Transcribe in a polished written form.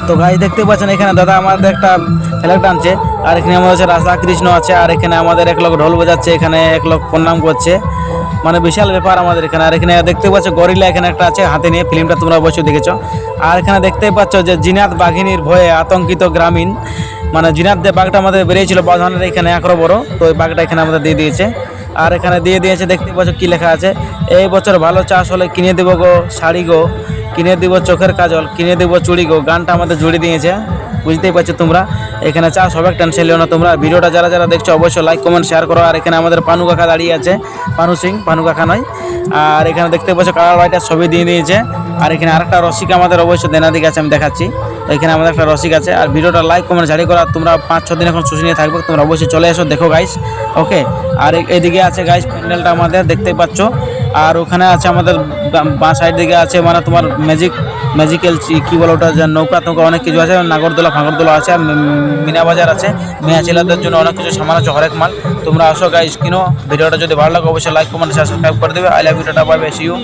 তো গাইস দেখতে পাচ্ছেন এখানে দাদা আমাদের একটা ফ্ল্যাগ টানছে, আর এখানে আমাদের হচ্ছে রাধা কৃষ্ণ আছে, আর এখানে আমাদের এক লোক ঢোল বাজাচ্ছে, এখানে এক লোক প্রণাম করছে, মানে বিশাল ব্যাপার আমাদের এখানে। আর এখানে দেখতে পাচ্ছ গরিলা এখানে একটা আছে হাতে নিয়ে, ফিল্মটা তোমরা অবশ্যই দেখেছো। আর এখানে দেখতে পাচ্ছ যে জিনাত বাঘিনীর ভয়ে আতঙ্কিত গ্রামীণ, মানে জিনাত যে বাঘটা আমাদের বেরিয়েছিল বাঁধনের এখানে একরো বড়, তো ওই বাঘটা এখানে আমাদের দিয়ে দিয়েছে। আর এখানে দিয়ে দিয়েছে দেখতে পাচ্ছ কি লেখা আছে, এই বছর ভালো চাষ হলে কিনে দেবো গো শাড়ি গো, কিনে দিব চোখের কাজল, কিনে দিব চুড়ি গো, গানটা আমাদের জুড়ে দিয়েছে, বুঝতেই পারছো তোমরা। এখানে চাষ হবে, টেনশন লিও না তোমরা। ভিডিওটা যারা যারা দেখছো অবশ্যই লাইক কমেন্ট শেয়ার করো। আর এখানে আমাদের পানু কাকা দাঁড়িয়ে আছে, পানু সিং, পানু কাকা নয়। আর এখানে দেখতে পাচ্ছ কালার লাইটের ছবি দিয়ে দিয়েছে। আর এখানে আরেকটা রসিক আমাদের অবশ্যই দেনা দিকে আছে, আমি দেখাচ্ছি। তো এখানে আমাদের একটা রসিক আছে। আর ভিডিওটা লাইক কমেন্ট জারি করা, তোমরা 5-6 দিন এখন শুনিয়ে থাকবে, তোমরা অবশ্যই চলে এসো দেখো গাইস, ওকে। আর এদিকে আছে গাইস প্যান্ডেলটা আমাদের দেখতেই পাচ্ছ। আর ওখানে আছে আমাদের বাঁ সাইড দিকে আছে মানে তোমার ম্যাজিক্যাল কী বলো ওটা, যে নৌকা টৌকা অনেক কিছু আছে, নাগরদোলা ফাগরদোলা আছে, আর মিনা বাজার আছে, মেয়া ছেলেদের জন্য অনেক কিছু সামান আছে, হরেক মাল। তোমরা আসো গাইস কিনো। ভিডিওটা যদি ভালো লাগে অবশ্যই লাইক কমেন্ট সাবস্ক্রাইব করে দেবে। I love you, tata, bye bye, see you.